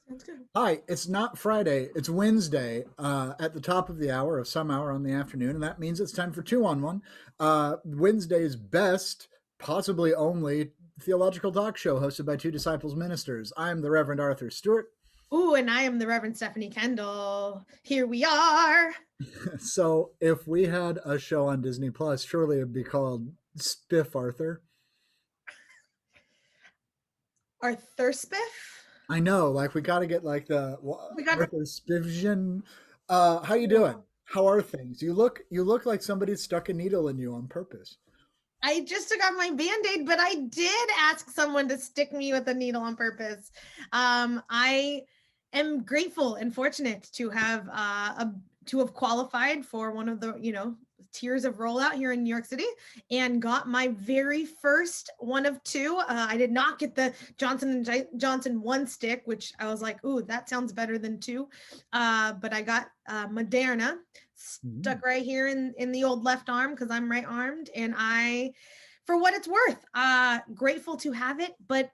Sounds good. Hi, it's not Friday, it's Wednesday at the top of the hour of some hour on the afternoon, and that means it's time for two on one. Wednesday's best, possibly only, theological talk show hosted by two disciples ministers. I am the Reverend Arthur Stewart. Ooh, and I am the Reverend Stephanie Kendall. Here we are. So, if we had a show on Disney Plus, surely it'd be called Spiff Arthur. Arthur Spiff. I know, like we got to get like the We got. Arthur Spivsion. How you doing? How are things? You look like somebody stuck a needle in you on purpose. I just took off my band-aid, but I did ask someone to stick me with a needle on purpose. I am grateful and fortunate to have qualified for one of the tiers of rollout here in New York City and got my very first one of two. I did not get the Johnson and Johnson one stick, which I was like, ooh, that sounds better than two. But I got Moderna stuck right here in the old left arm because I'm right armed, and I, for what it's worth, grateful to have it, but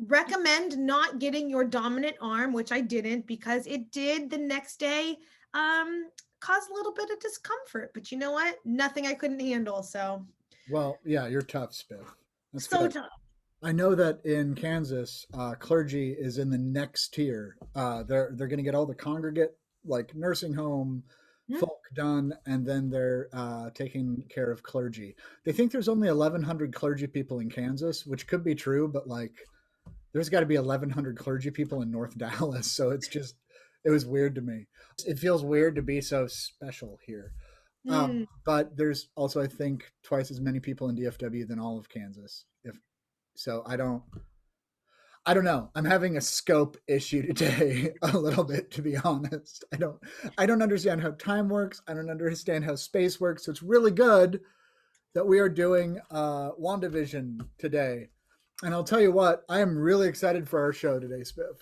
recommend not getting your dominant arm, which I didn't, because it did the next day cause a little bit of discomfort. But you know what? Nothing I couldn't handle. So Well, yeah, you're tough, Spiff. That's so good. tough. I know that in Kansas, clergy is in the next tier. They're going to get all the congregate, like nursing home Hmm. folk done, and then they're taking care of clergy. They think there's only 1,100 clergy people in Kansas, which could be true, but like there's got to be 1,100 clergy people in North Dallas. So it was weird to me. It feels weird to be so special here. Mm. But there's also, I think, twice as many people in DFW than all of Kansas. If so, I don't know. I'm having a scope issue today, a little bit, to be honest. I don't understand how time works. I don't understand how space works. So it's really good that we are doing WandaVision today. And I'll tell you what, I am really excited for our show today, Spiff.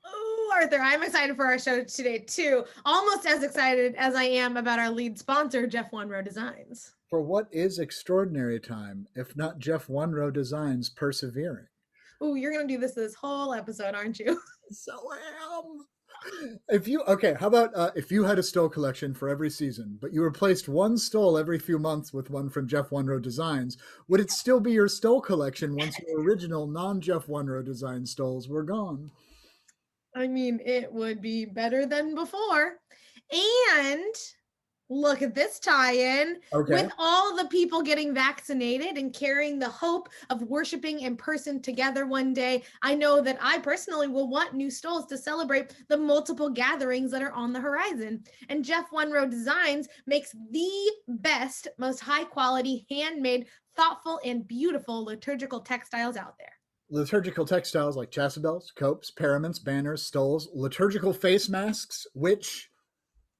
Oh, Arthur, I'm excited for our show today too. Almost as excited as I am about our lead sponsor, Jeff One Row Designs. For what is extraordinary time, if not Jeff One Row Designs persevering? Oh, you're gonna do this whole episode, aren't you? So am. If you okay, how about if you had a stole collection for every season, but you replaced one stole every few months with one from Jeff One Row Designs, would it still be your stole collection once your original non-Jeff One Row Design stoles were gone? I mean, it would be better than before. And look at this tie-in Okay. with all the people getting vaccinated and carrying the hope of worshiping in person together one day. I know that I personally will want new stoles to celebrate the multiple gatherings that are on the horizon. And Jeff One Row Designs makes the best, most high quality, handmade, thoughtful, and beautiful liturgical textiles out there. Liturgical textiles like chasubles, copes, paraments, banners, stoles, liturgical face masks, which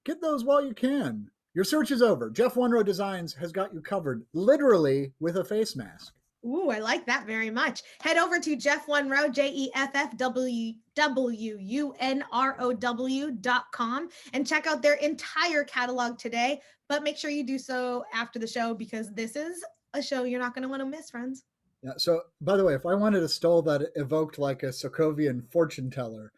get those while you can. Your search is over. Jeff One Row Designs has got you covered, literally with a face mask. Ooh, I like that very much. Head over to Jeff One Row, JEFFWUNROW.com, and check out their entire catalog today. But make sure you do so after the show because this is a show you're not going to want to miss, friends. Yeah. So, by the way, if I wanted a stole that evoked like a Sokovian fortune teller,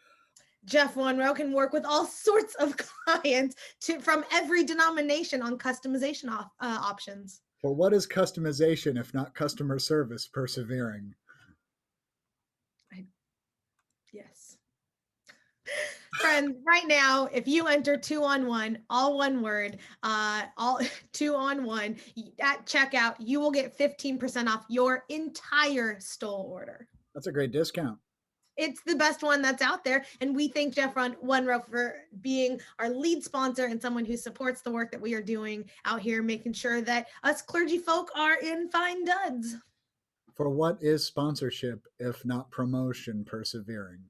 Jeff One Row can work with all sorts of clients from every denomination on customization options. for what is customization if not customer service persevering? Yes. Friends, right now, if you enter two on one, all one word, all two on one at checkout, you will get 15% off your entire stole order. That's a great discount. It's the best one that's out there. And we thank Jeff One Row for being our lead sponsor and someone who supports the work that we are doing out here, making sure that us clergy folk are in fine duds. For what is sponsorship if not promotion persevering?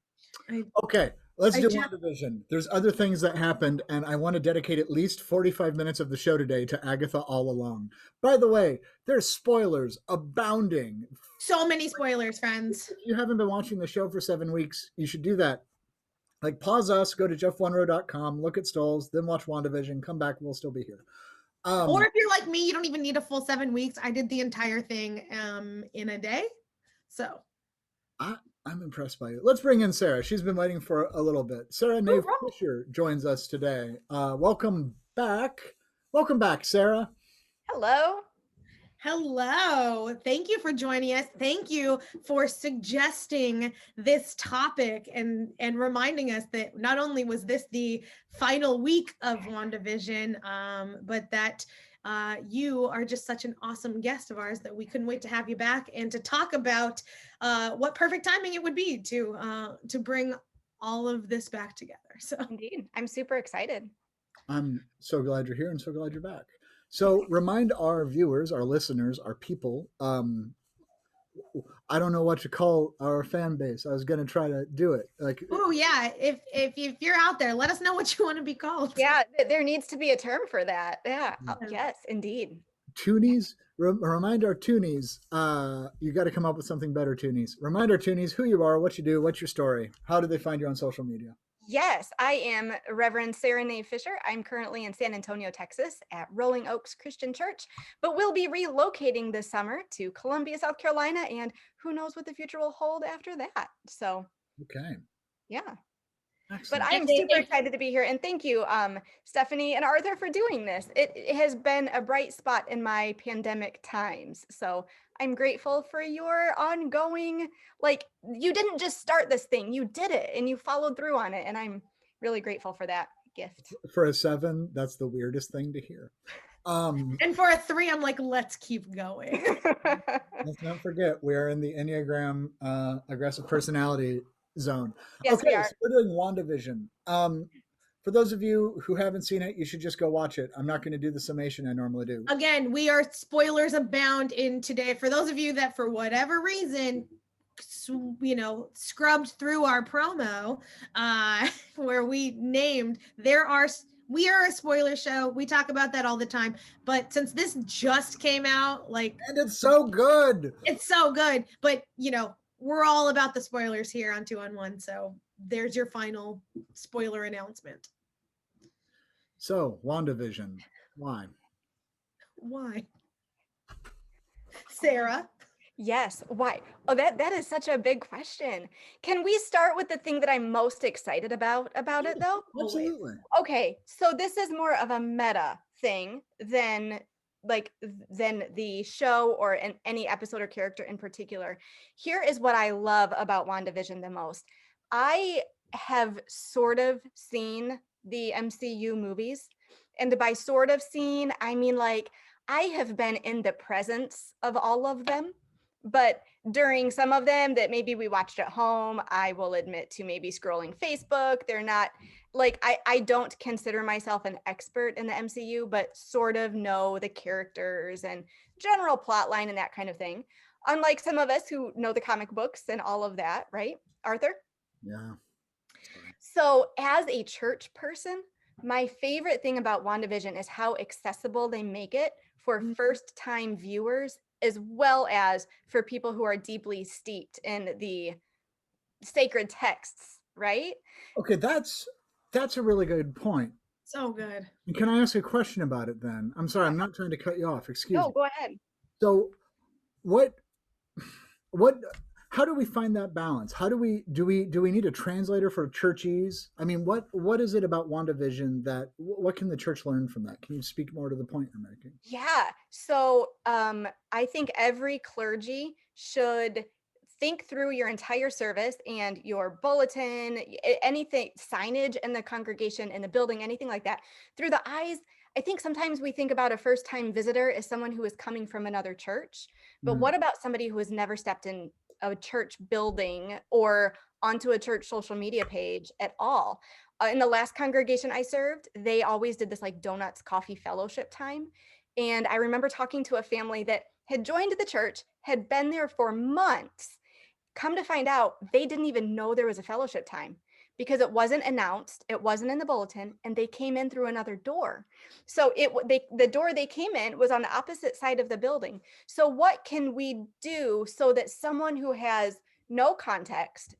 Okay, let's do WandaVision. There's other things that happened, and I want to dedicate at least 45 minutes of the show today to Agatha all along. By the way, there's spoilers abounding. So many spoilers, friends. If you haven't been watching the show for 7 weeks, you should do that. Like, pause us, go to jeffonerow.com, look at stalls, then watch WandaVision, come back, we'll still be here. Or if you're like me, you don't even need a full 7 weeks. I did the entire thing in a day. So I'm impressed by you. Let's bring in Sarah. She's been waiting for a little bit. Sara Nave Fisher joins us today. Welcome back. Welcome back, Sara. Hello. Hello. Thank you for joining us. Thank you for suggesting this topic and reminding us that not only was this the final week of WandaVision, but that you are just such an awesome guest of ours that we couldn't wait to have you back and to talk about what perfect timing it would be to bring all of this back together. So Indeed. I'm super excited. I'm so glad you're here and so glad you're back. So remind our viewers, our listeners, our people, I don't know what to call our fan base. I was going to try to do it. Like, oh yeah, if you're out there, let us know what you want to be called. Yeah, there needs to be a term for that. Yeah. Yes, indeed. Toonies, remind our Toonies, you got to come up with something better, Toonies. Remind our Toonies who you are, what you do, what's your story. How do they find you on social media? Yes, I am Reverend Sara Nave Fisher. I'm currently in San Antonio, Texas at Rolling Oaks Christian Church, but we'll be relocating this summer to Columbia, South Carolina, and who knows what the future will hold after that. So, okay. Yeah. Excellent. But I am super excited to be here. And thank you, Stephanie and Arthur, for doing this. It has been a bright spot in my pandemic times. So I'm grateful for your ongoing, like, you didn't just start this thing, you did it and you followed through on it. And I'm really grateful for that gift. For a 7, that's the weirdest thing to hear. And for a 3, I'm like, let's keep going. Let's not forget, we are in the Enneagram aggressive personality zone. Yes, okay, so we're doing WandaVision. For those of you who haven't seen it, you should just go watch it. I'm not going to do the summation I normally do. Again, we are spoilers abound in today. For those of you that, for whatever reason, scrubbed through our promo where we named, we are a spoiler show. We talk about that all the time. But since this just came out, and it's so good. It's so good. But, we're all about the spoilers here on 2-on-1. So there's your final spoiler announcement. So, WandaVision. Why? Sarah? Yes. Why? Oh, that is such a big question. Can we start with the thing that I'm most excited about it, though? Absolutely. Okay. So this is more of a meta thing than the show or any episode or character in particular. Here is what I love about WandaVision the most. I have sort of seen the MCU movies, and by sort of seen, I mean I have been in the presence of all of them, but during some of them that maybe we watched at home, I will admit to maybe scrolling Facebook. They're not I don't consider myself an expert in the MCU, but sort of know the characters and general plot line and that kind of thing. Unlike some of us who know the comic books and all of that, right, Arthur? Yeah. So as a church person, my favorite thing about WandaVision is how accessible they make it for first-time viewers, as well as for people who are deeply steeped in the sacred texts, right? Okay, that's a really good point. So good. Can I ask a question about it then? I'm sorry, I'm not trying to cut you off. Excuse me. No, go ahead. So how do we find that balance? How do we need a translator for churchies? I mean, what is it about WandaVision what can the church learn from that? Can you speak more to the point you're making? Yeah. So I think every clergy should think through your entire service and your bulletin, anything, signage in the congregation, in the building, anything like that, through the eyes. I think sometimes we think about a first-time visitor as someone who is coming from another church, but what about somebody who has never stepped in a church building or onto a church social media page at all? In the last congregation I served, they always did this donuts coffee fellowship time. And I remember talking to a family that had joined the church, had been there for months. Come to find out, they didn't even know there was a fellowship time because it wasn't announced, it wasn't in the bulletin, and they came in through another door. So the door they came in was on the opposite side of the building. So what can we do so that someone who has no context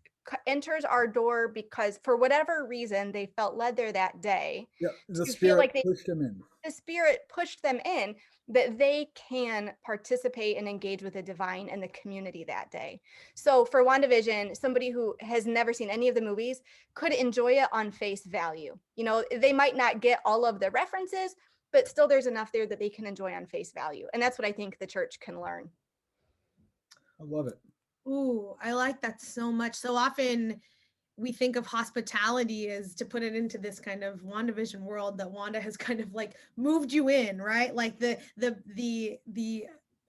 enters our door because for whatever reason they felt led there that day, Yeah, the to feel Spirit like pushed him in. the Spirit pushed them in, that they can participate and engage with the divine and the community that day. So for WandaVision, somebody who has never seen any of the movies could enjoy it on face value. You know, they might not get all of the references, but still there's enough there that they can enjoy on face value. And that's what I think the church can learn. I love it. Ooh, I like that so much. So often we think of hospitality as, to put it into this kind of WandaVision world, that Wanda has kind of like moved you in, right? Like the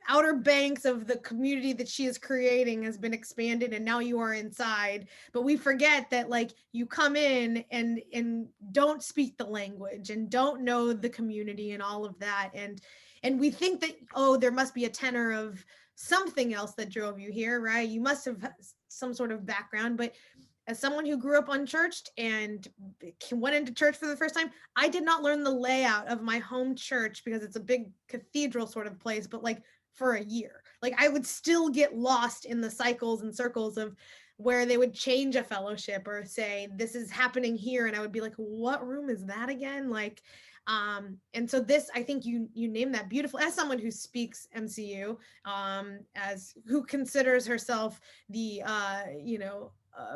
outer banks of the community that she is creating has been expanded and now you are inside. But we forget that like you come in and don't speak the language and don't know the community and all of that. And we think that, oh, there must be a tenor of something else that drove you here, right? You must have some sort of background. But as someone who grew up unchurched and went into church for the first time, I did not learn the layout of my home church, because it's a big cathedral sort of place, but like for a year. Like I would still get lost in the cycles and circles of where they would change a fellowship or say, this is happening here. And I would be like, what room is that again? Like, and so this, I think you named that beautiful, as someone who speaks MCU, as who considers herself the,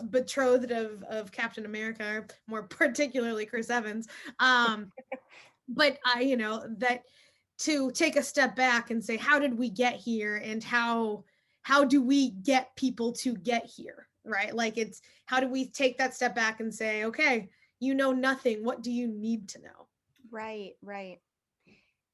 betrothed of Captain America, more particularly Chris Evans. But that to take a step back and say, how did we get here, and how do we get people to get here, right? Like it's, how do we take that step back and say, okay, you know nothing, what do you need to know? Right.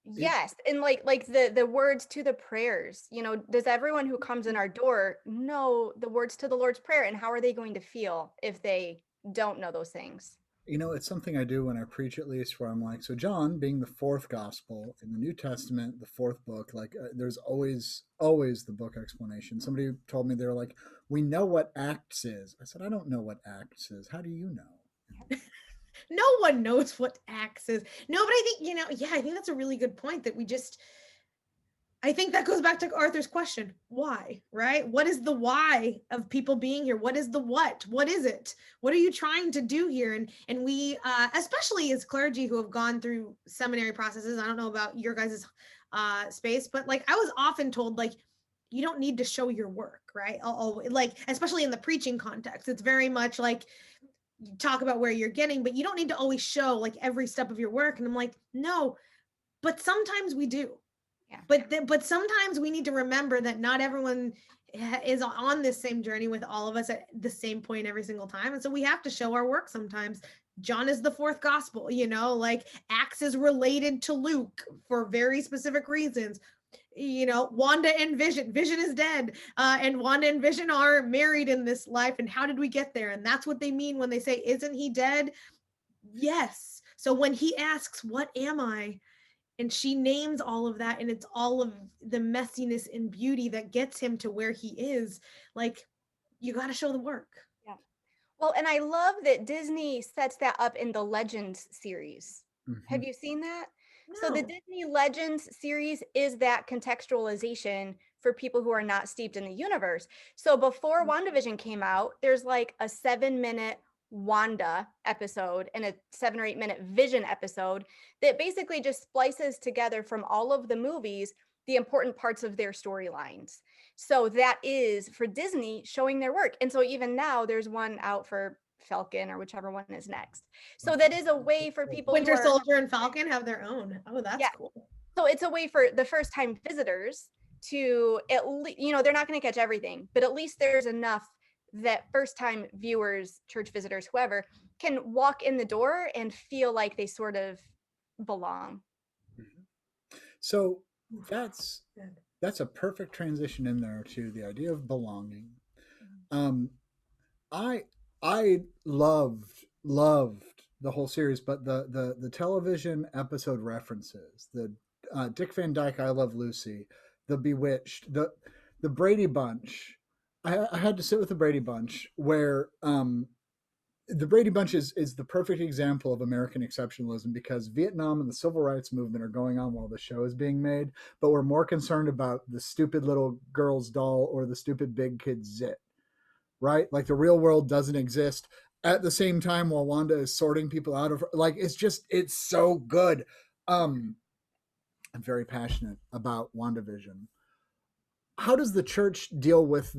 Yes. And like the words to the prayers, does everyone who comes in our door know the words to the Lord's Prayer, and how are they going to feel if they don't know those things? It's something I do when I preach, at least, where I'm like, so John being the fourth gospel in the New Testament, the fourth book, like there's always the book explanation. Somebody told me, they were like, we know what Acts is. I said, I don't know what Acts is. How do you know? No one knows what Acts is. No, but I think, I think that's a really good point, that I think that goes back to Arthur's question. Why, right? What is the why of people being here? What is the what? What is it? What are you trying to do here? And we, especially as clergy who have gone through seminary processes, I don't know about your guys' space, but like I was often told, like, you don't need to show your work, right? Like, especially in the preaching context, it's very much like, you talk about where you're getting, but you don't need to always show like every step of your work. And I'm like, no, but sometimes we do. Yeah. But sometimes we need to remember that not everyone is on this same journey with all of us at the same point every single time. And so we have to show our work sometimes. John is the fourth gospel, like Acts is related to Luke for very specific reasons. Wanda and Vision is dead, and Wanda and Vision are married in this life. And how did we get there? And that's what they mean when they say, isn't he dead? Yes. So when he asks, what am I? And she names all of that, and it's all of the messiness and beauty that gets him to where he is. Like, you got to show the work. Yeah. Well, and I love that Disney sets that up in the Legends series. Mm-hmm. Have you seen that? No. So the Disney Legends series is that contextualization for people who are not steeped in the universe. So before WandaVision came out, there's like a 7-minute Wanda episode and a 7 or 8 minute Vision episode that basically just splices together from all of the movies the important parts of their storylines. So that is for Disney showing their work. And so even now there's one out for Falcon or whichever one is next. So that is a way for people. Winter Soldier and Falcon have their own. Oh, that's cool. So it's a way for the first time visitors to at least, they're not going to catch everything, but at least there's enough that first time viewers, church visitors, whoever, can walk in the door and feel like they sort of belong. So that's a perfect transition in there to the idea of belonging. I loved the whole series, but the television episode references, the Dick Van Dyke, I Love Lucy, the Bewitched, the Brady Bunch. I had to sit with the Brady Bunch, where the Brady Bunch is the perfect example of American exceptionalism, because Vietnam and the civil rights movement are going on while the show is being made, but we're more concerned about the stupid little girl's doll or the stupid big kid's zit, right? Like the real world doesn't exist at the same time while Wanda is sorting people out of, like, it's so good. I'm very passionate about WandaVision. How does the church deal with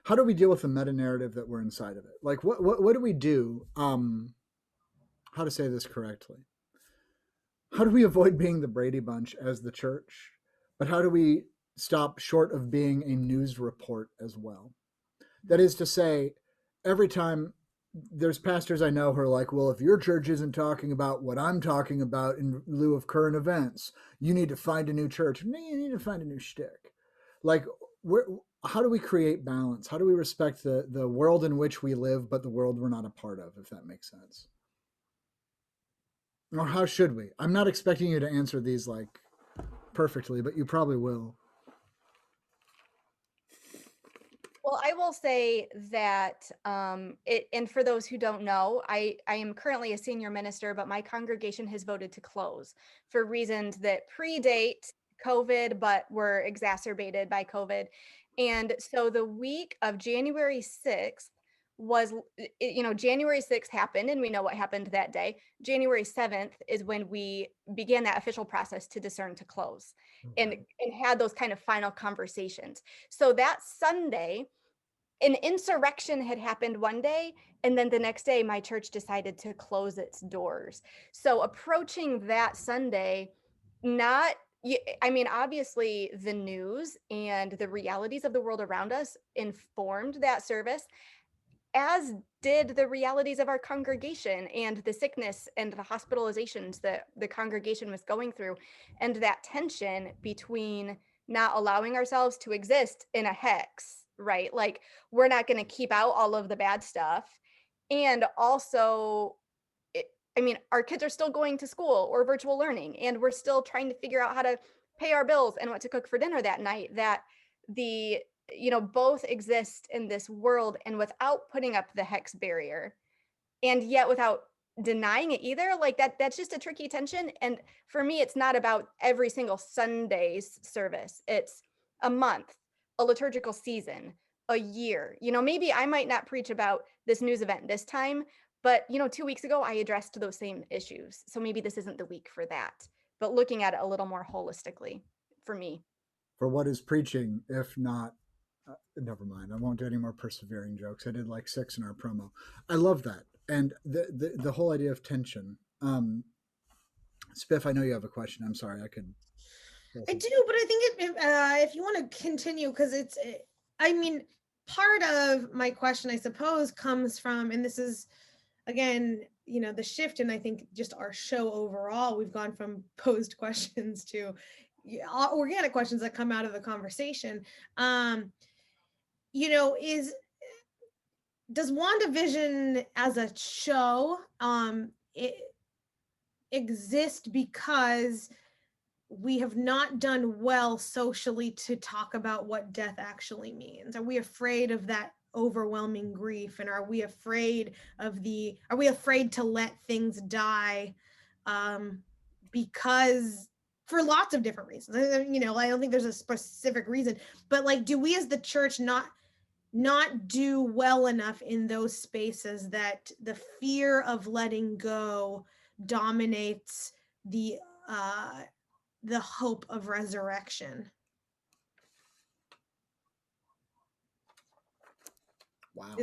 how do we deal with the meta narrative that we're inside of it? Like what do we do? How to say this correctly? How do we avoid being the Brady Bunch as the church? But how do we stop short of being a news report as well? That is to say, every time there's pastors I know who are like, well, if your church isn't talking about what I'm talking about in lieu of current events, you need to find a new church. No, you need to find a new shtick. Like, how do we create balance? How do we respect the world in which we live, but the world we're not a part of, if that makes sense? Or how should we? I'm not expecting you to answer these like perfectly, but you probably will. Well, I will say that and for those who don't know, I am currently a senior minister, but my congregation has voted to close for reasons that predate COVID, but were exacerbated by COVID. And so the week of January 6th was, January 6th happened, and we know what happened that day. January 7th is when we began that official process to discern to close, and had those kind of final conversations. So that Sunday, an insurrection had happened one day, and then the next day my church decided to close its doors. So approaching that Sunday, not I mean, obviously the news and the realities of the world around us informed that service, as did the realities of our congregation and the sickness and the hospitalizations that the congregation was going through, and that tension between not allowing ourselves to exist in a hex, right? Like, we're not going to keep out all of the bad stuff. And also, I mean, our kids are still going to school or virtual learning, and we're still trying to figure out how to pay our bills and what to cook for dinner that night. That the both exist in this world, and without putting up the hex barrier, and yet without denying it either. Like, that's just a tricky tension. And for me, it's not about every single Sunday's service. It's a month, a liturgical season, a year. Maybe I might not preach about this news event this time, but 2 weeks ago I addressed those same issues. So maybe this isn't the week for that, but looking at it a little more holistically for me. For what is preaching, if not, never mind. I won't do any more persevering jokes. I did like 6 in our promo. I love that. And the whole idea of tension. Spiff, I know you have a question. I'm sorry. I do, but I think if you want to continue, because I mean, part of my question, I suppose, comes from, and this is, again, the shift, and I think just our show overall, we've gone from posed questions to organic questions that come out of the conversation. Does WandaVision as a show exist because we have not done well socially to talk about what death actually means? Are we afraid of that overwhelming grief, and are we afraid to let things die because, for lots of different reasons, I don't think there's a specific reason, but like, do we as the church not do well enough in those spaces that the fear of letting go dominates the hope of resurrection? Wow.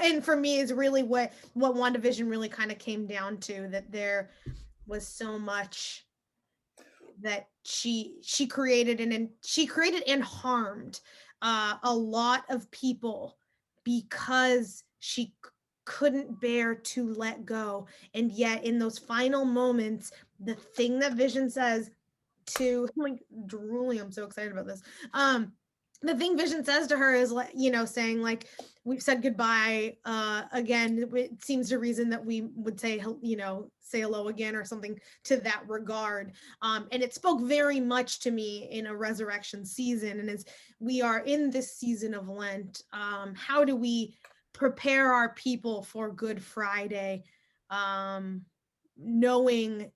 And for me is really what WandaVision really kind of came down to, that there was so much that she created and harmed a lot of people because she couldn't bear to let go. And yet in those final moments, the thing that Vision says to, I'm like drooling, I'm so excited about this. The thing Vision says to her is, like, saying, like, we've said goodbye again. It seems to reason that we would say, say hello again, or something to that regard. And it spoke very much to me in a resurrection season. And as we are in this season of Lent, how do we prepare our people for Good Friday, knowing,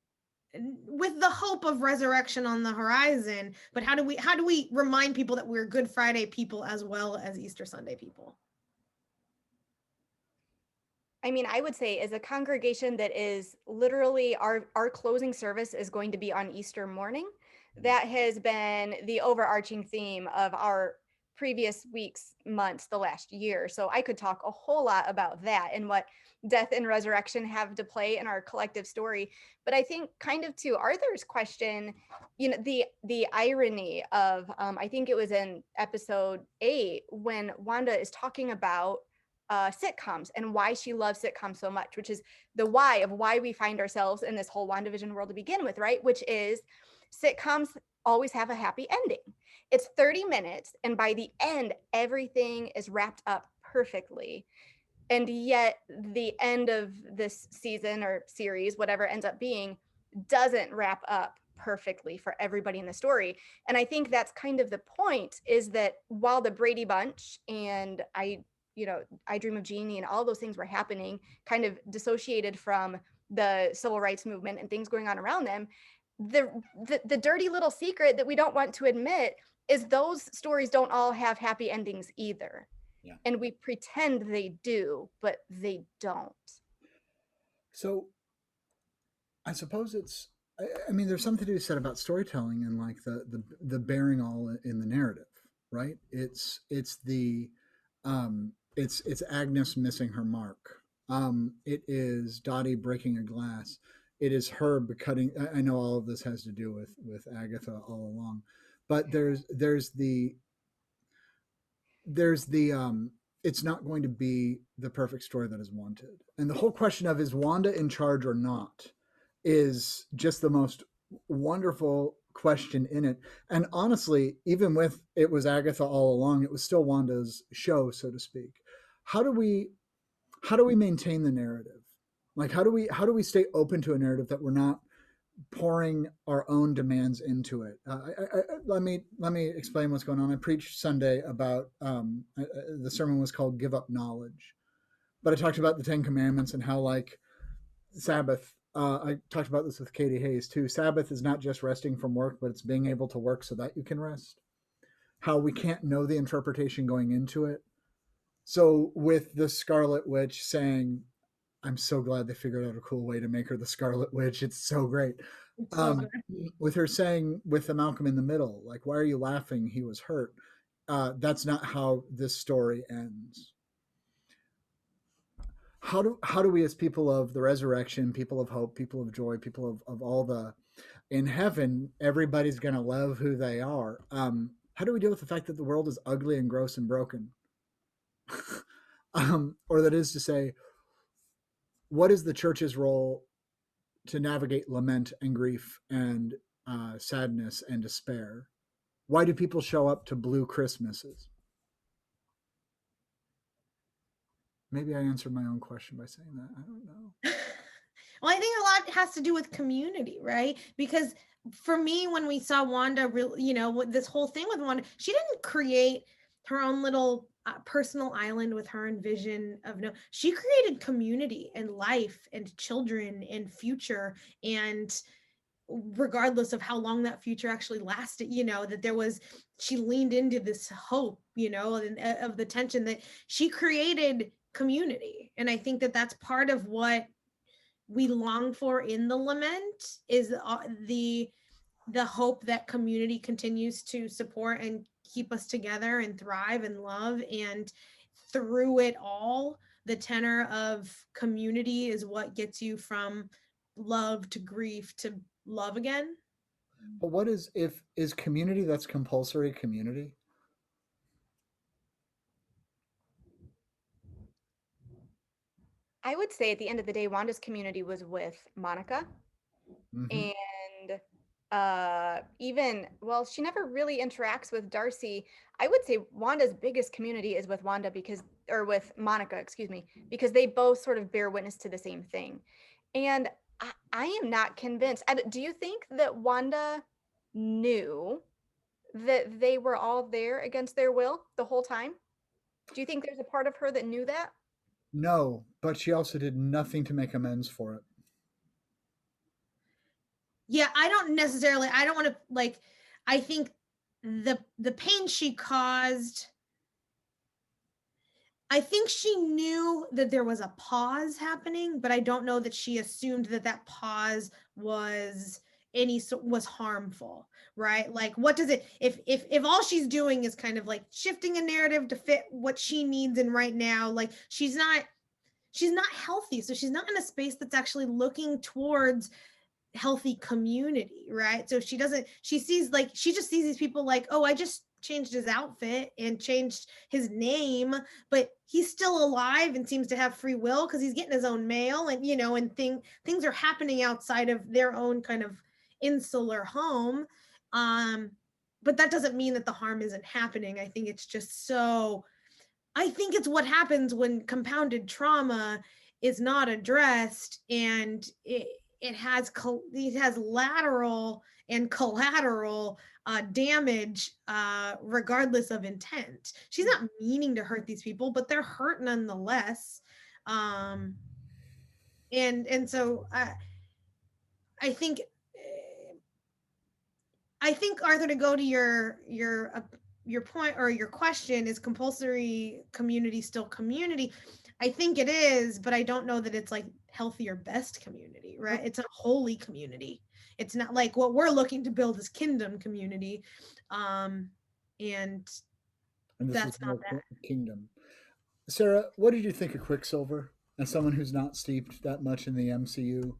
with the hope of resurrection on the horizon, but how do we remind people that we're Good Friday people as well as Easter Sunday people? I mean, I would say as a congregation that is literally our closing service is going to be on Easter morning. That has been the overarching theme of our previous weeks, months, the last year. So I could talk a whole lot about that and what death and resurrection have to play in our collective story. But I think kind of to Arthur's question, you know, the irony of I think it was in episode 8 when Wanda is talking about sitcoms and why she loves sitcoms so much, which is the why of why we find ourselves in this whole WandaVision world to begin with, right? Which is sitcoms always have a happy ending. It's 30 minutes, and by the end, everything is wrapped up perfectly. And yet, the end of this season or series, whatever it ends up being, doesn't wrap up perfectly for everybody in the story. And I think that's kind of the point, is that while the Brady Bunch and I Dream of Jeannie and all those things were happening, kind of dissociated from the civil rights movement and things going on around them, the dirty little secret that we don't want to admit is those stories don't all have happy endings either. Yeah. And we pretend they do, but they don't. So I suppose I mean, there's something to be said about storytelling and like the bearing all in the narrative, right? It's Agnes missing her mark. It is Dottie breaking a glass. It is Herb cutting. I know all of this has to do with Agatha all along, but there's the it's not going to be the perfect story that is wanted. And the whole question of is Wanda in charge or not is just the most wonderful question in it. And honestly, even with it was Agatha all along, it was still Wanda's show, so to speak. How do we maintain the narrative? Like how do we stay open to a narrative that we're not pouring our own demands into it? Let me explain what's going on. I preached Sunday about the sermon was called "Give Up Knowledge," but I talked about the Ten Commandments and how like Sabbath. I talked about this with Katie Hayes too. Sabbath is not just resting from work, but it's being able to work so that you can rest. How we can't know the interpretation going into it. So with the Scarlet Witch saying, I'm so glad they figured out a cool way to make her the Scarlet Witch. It's so great. It's so good. With her saying with the Malcolm in the middle, like, why are you laughing? He was hurt. That's not how this story ends. How do we as people of the resurrection, people of hope, people of joy, people of all the in heaven, everybody's going to love who they are. How do we deal with the fact that the world is ugly and gross and broken? Or that is to say, what is the church's role to navigate lament and grief and sadness and despair? Why do people show up to blue Christmases? Maybe I answered my own question by saying that. I don't know. Well, I think a lot has to do with community, right? Because for me, when we saw Wanda, this whole thing with Wanda, she didn't create her own little personal island with her and Vision of no. She created community and life and children and future, and regardless of how long that future actually lasted, she leaned into this hope, and of the tension that she created community. And I think that that's part of what we long for in the lament is the hope that community continues to support and keep us together and thrive and love. And through it all, the tenor of community is what gets you from love to grief to love again. But what is community that's compulsory community? I would say at the end of the day, Wanda's community was with Monica. Mm-hmm. And even, well, she never really interacts with Darcy. I would say Wanda's biggest community is with with Monica, excuse me, because they both sort of bear witness to the same thing. And I am not convinced. Do you think that Wanda knew that they were all there against their will the whole time? Do you think there's a part of her that knew that? No, but she also did nothing to make amends for it. Yeah, I don't want to I think the pain she caused, I think she knew that there was a pause happening, but I don't know that she assumed that that pause was was harmful, right? Like, what does it, if all she's doing is kind of like shifting a narrative to fit what she needs in right now, like she's not healthy, so she's not in a space that's actually looking towards healthy community, right? So she doesn't, she sees, like, she just sees these people like, oh, I just changed his outfit and changed his name, but he's still alive and seems to have free will because he's getting his own mail, and and things are happening outside of their own kind of insular home. um but that doesn't mean that the harm isn't happening. I think it's just so, I think it's what happens when compounded trauma is not addressed, and it has lateral and collateral damage, regardless of intent. She's not meaning to hurt these people, but they're hurt nonetheless. Um, and so I think Arthur, to go to your point or your question, is compulsory community still community? I think it is, but I don't know that it's like healthy or best community, right? It's a holy community. It's not like what we're looking to build is kingdom community. And And this is that's not more that. kingdom. Sarah, what did you think of Quicksilver? As someone who's not steeped that much in the MCU,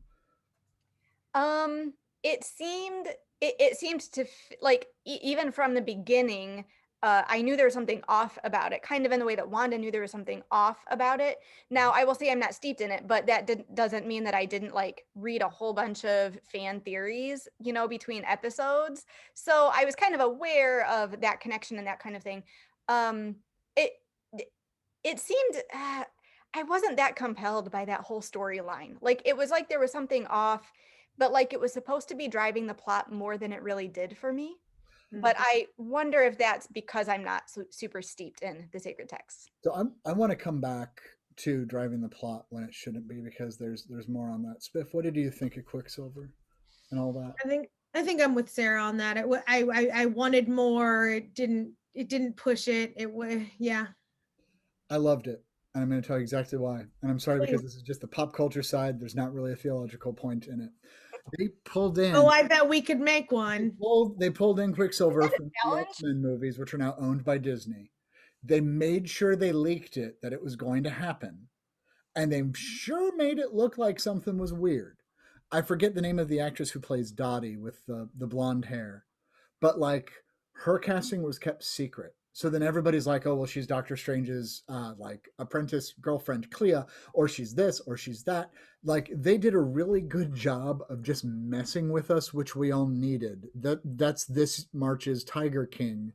It seemed it seemed to like even from the beginning, I knew there was something off about it, kind of in the way that Wanda knew there was something off about it. Now, I will say I'm not steeped in it, but that doesn't mean that I didn't like read a whole bunch of fan theories, between episodes. So I was kind of aware of that connection and that kind of thing. Um, it it seemed I wasn't that compelled by that whole storyline. Like it was like there was something off, but like it was supposed to be driving the plot more than it really did for me. But I wonder if that's because I'm not super steeped in the sacred texts. so I want to come back to driving the plot when it shouldn't be, because there's more on that. Spiff, what did you think of Quicksilver and all that? I think I'm with Sarah on that. I wanted more. It didn't push it. It was, yeah. I loved it, and I'm going to tell you exactly why. And I'm sorry Please. because this is just the pop culture side. There's not really a theological point in it. They pulled in. Oh, I bet we could make one. They pulled in Quicksilver from the challenge? X-Men movies, which are now owned by Disney. They made sure they leaked it, that it was going to happen. And they sure made it look like something was weird. I forget the name of the actress who plays Dottie with the blonde hair. But like her casting was kept secret. So then everybody's like, oh, well, she's Doctor Strange's like apprentice girlfriend, Clea, or she's this, or she's that. Like they did a really good job of just messing with us, which we all needed. That's this March's Tiger King.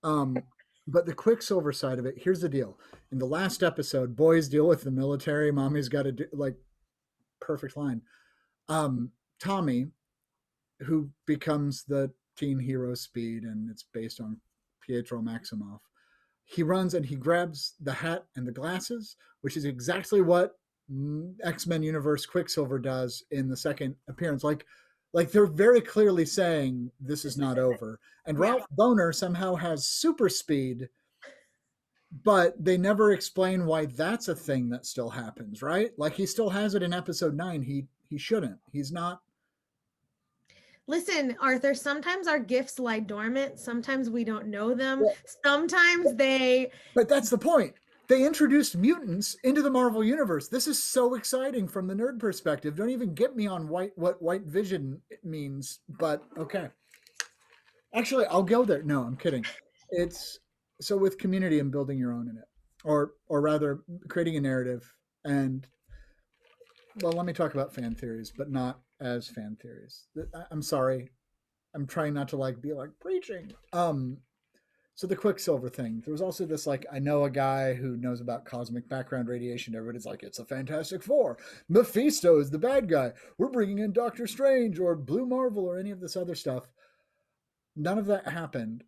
But the Quicksilver side of it, here's the deal. In the last episode, boys deal with the military. Mommy's got to do, like, perfect line. Tommy, who becomes the teen hero Speed, and it's based on Pietro Maximoff. He runs and he grabs the hat and the glasses, which is exactly what X-Men Universe Quicksilver does in the second appearance. Like they're very clearly saying this is not over. And Ralph Boner somehow has super speed, but they never explain why that's a thing that still happens, right? Like he still has it in episode 9. He shouldn't. He's not. Listen, Arthur, sometimes our gifts lie dormant. Sometimes we don't know them. Sometimes they. But that's the point. They introduced mutants into the Marvel Universe. This is so exciting from the nerd perspective. Don't even get me on what white vision means, but okay. Actually, I'll go there. No, I'm kidding. It's so with community and building your own in it, or rather creating a narrative. And well, let me talk about fan theories, but not as fan theories. I'm sorry. I'm trying not to like be like preaching. So the Quicksilver thing. There was also this like, I know a guy who knows about cosmic background radiation. Everybody's like, it's a Fantastic Four. Mephisto is the bad guy. We're bringing in Doctor Strange or Blue Marvel or any of this other stuff. None of that happened.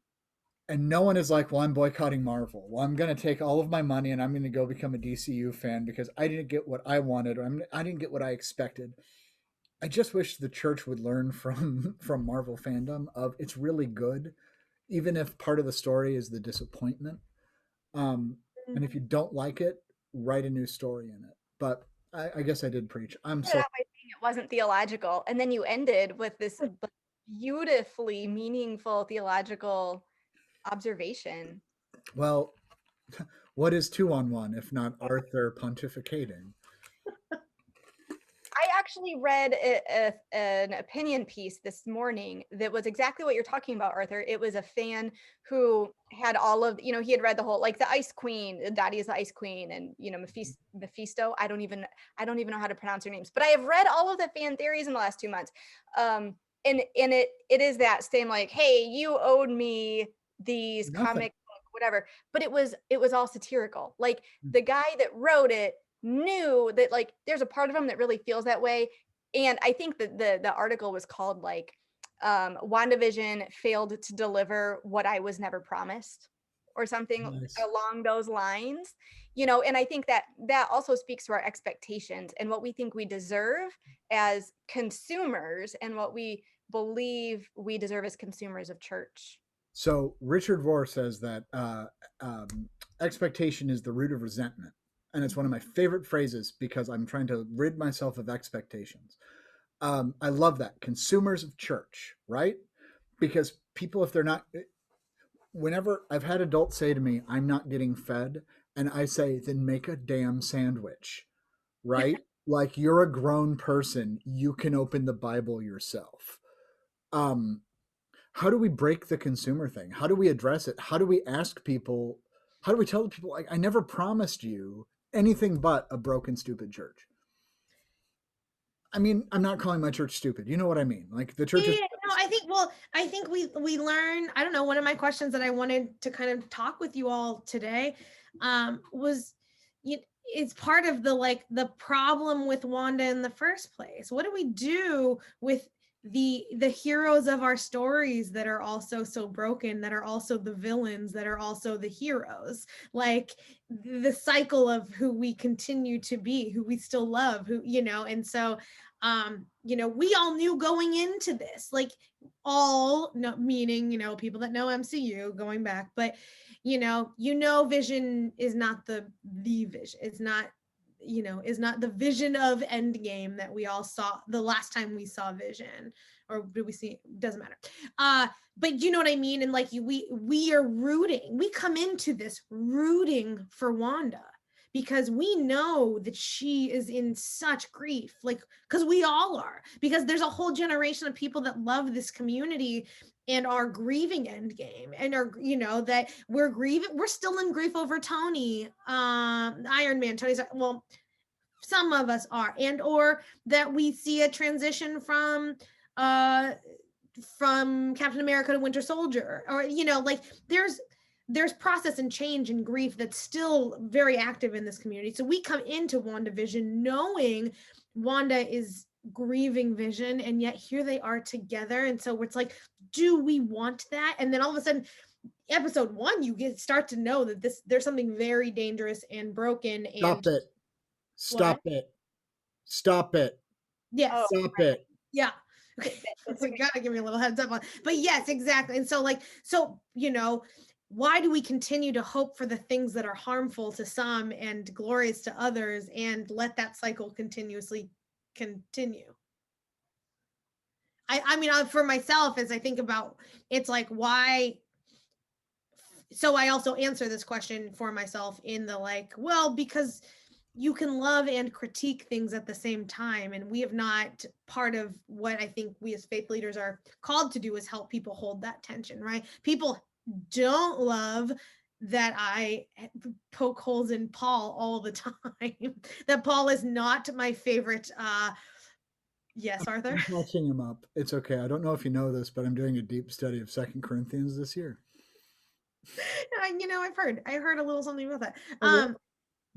And no one is like, well, I'm boycotting Marvel. Well, I'm going to take all of my money and I'm going to go become a DCU fan because I didn't get what I wanted, or I didn't get what I expected. I just wish the church would learn from Marvel fandom of it's really good, even if part of the story is the disappointment. And if you don't like it, write a new story in it. But I guess I did preach. I'm started so out by saying it wasn't theological, and then you ended with this beautifully meaningful theological observation. well. What is 2-on-1 if not Arthur pontificating? I actually read an opinion piece this morning that was exactly what you're talking about, Arthur. It was a fan who had all of, he had read the whole, like the Ice Queen, Dottie is the Ice Queen, and Mephisto. I don't even know how to pronounce her names, but I have read all of the fan theories in the last 2 months. And it is that same like, hey, you owed me these comic book, whatever. But it was all satirical. Like the guy that wrote it knew that like there's a part of him that really feels that way. And I think that the article was called like WandaVision failed to deliver what I was never promised, or something along those lines, and I think that also speaks to our expectations and what we think we deserve as consumers and what we believe we deserve as consumers of church. So Richard Rohr says that expectation is the root of resentment. And it's one of my favorite phrases because I'm trying to rid myself of expectations. I love that. Consumers of church, right? Because people, if they're not, whenever I've had adults say to me, I'm not getting fed, and I say, then make a damn sandwich, right? Like you're a grown person. You can open the Bible yourself. How do we break the consumer thing? How do we address it? How do we ask people? How do we tell people, like, I never promised you anything but a broken, stupid church? I mean, I'm not calling my church stupid. You know what I mean? Like the church is. No, I think we learn. I don't know. One of my questions that I wanted to kind of talk with you all today was, it's part of the problem with Wanda in the first place. What do we do with the heroes of our stories that are also so broken, that are also the villains, that are also the heroes, like the cycle of who we continue to be, who we still love, who, and so we all knew going into this, like all, no, meaning, people that know MCU going back, but Vision is not the vision. It's not, is not the vision of Endgame that we all saw the last time we saw Vision, or did we see? Doesn't matter. But you know what I mean? And like we are rooting. We come into this rooting for Wanda because we know that she is in such grief, like, because we all are, because there's a whole generation of people that love this community and are grieving Endgame, and are, that we're grieving. We're still in grief over Tony, Iron Man. Tony's, well, some of us are, and or that we see a transition from Captain America to Winter Soldier, or like there's process and change and grief that's still very active in this community. So we come into WandaVision knowing Wanda is grieving Vision, and yet here they are together. And so it's like, do we want that? And then all of a sudden, episode 1, you start to know that there's something very dangerous and broken. And Stop it. Yes. Oh, Stop right. it. Yeah. So you gotta give me a little heads up on, but yes, exactly. And so why do we continue to hope for the things that are harmful to some and glorious to others, and let that cycle continuously continue? I mean, for myself, as I think about, it's like, why? So I also answer this question for myself in the like, well, because you can love and critique things at the same time. And we have not, part of what I think we as faith leaders are called to do is help people hold that tension, right? People don't love that I poke holes in Paul all the time, that Paul is not my favorite. Yes, Arthur? I'm catching him up. It's okay. I don't know if you know this, but I'm doing a deep study of 2 Corinthians this year. I heard a little something about that. Okay.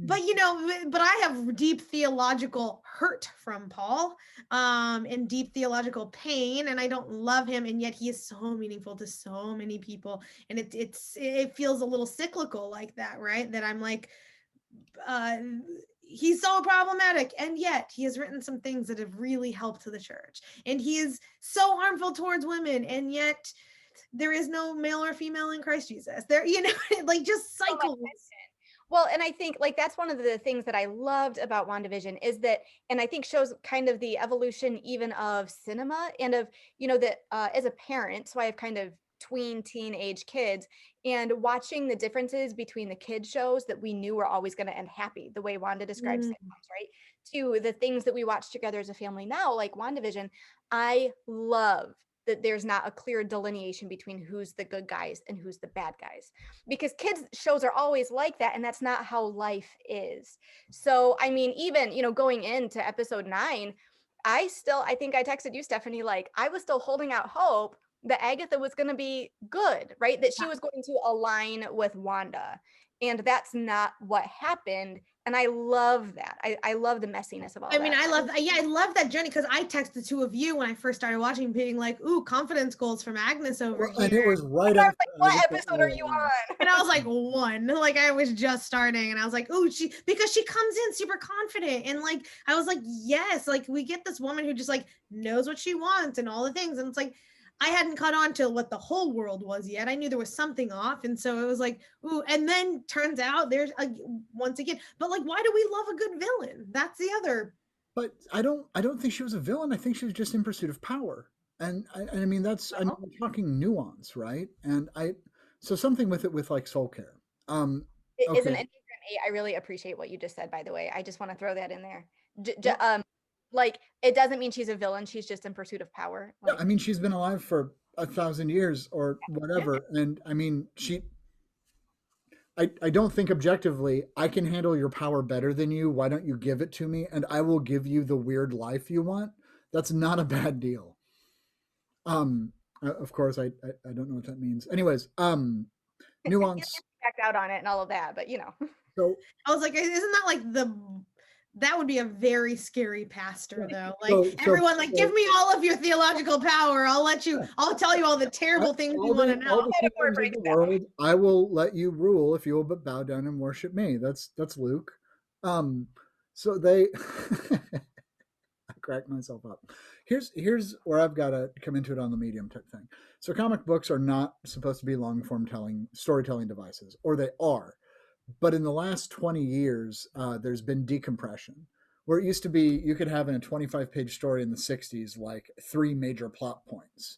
But I have deep theological hurt from Paul, and deep theological pain, and I don't love him, and yet he is so meaningful to so many people, and it feels a little cyclical like that, right? That I'm like, he's so problematic, and yet he has written some things that have really helped to the church, and he is so harmful towards women, and yet there is no male or female in Christ Jesus. There, like just cycles. Well, and I think like that's one of the things that I loved about WandaVision is that, and I think shows kind of the evolution even of cinema and of, that as a parent, so I have kind of teenage kids, and watching the differences between the kid shows that we knew were always going to end happy, the way Wanda describes Mm. sitcoms, right? To the things that we watch together as a family now, like WandaVision. I love that there's not a clear delineation between who's the good guys and who's the bad guys, because kids shows are always like that, and that's not how life is. So I mean, even going into episode 9, I think I texted you, Stephanie, like I was still holding out hope that Agatha was going to be good, right? That she was going to align with Wanda, and that's not what happened. And I love that. I love the messiness of all I mean, that. I love that journey, because I texted the two of you when I first started watching, being like, "Ooh, confidence goals from Agnes over Well, and it here." was right I was after like, what Agatha episode are you on? And I was like, one, like I was just starting, and I was like, "Ooh, because she comes in super confident," and like I was like, "Yes, like we get this woman who just like knows what she wants and all the things," and it's like I hadn't caught on to what the whole world was yet. I knew there was something off, and so it was like, ooh, and then turns out there's once again, but like, why do we love a good villain? That's the other. But I don't think she was a villain. I think she was just in pursuit of power. And I mean we're talking nuance, right? And so something with it with like soul care. It is an Okay. Enneagram 8. I really appreciate what you just said, by the way. I just want to throw that in there. Well, Like it doesn't mean she's a villain. She's just in pursuit of power. yeah, Like, I mean she's been alive for 1,000 years or yeah. whatever. And I mean I don't think objectively I can handle your power better than you. Why don't you give it to me and I will give you the weird life you want? That's not a bad deal. Of course I don't know what that means. Anyways, nuance. Backed out on it and all of that, but So I was like, isn't that like that would be a very scary pastor, though. Like so everyone, like, give me all of your theological power. I'll tell you all the terrible things you want to know. all the kingdoms of the world I will let you rule if you will but bow down and worship me. That's Luke. So they I cracked myself up. Here's where I've got to come into it on the medium type thing. So comic books are not supposed to be long form storytelling devices, or they are. But in the last 20 years, there's been decompression. Where it used to be, you could have in a 25-page story in the 60s, like 3 major plot points.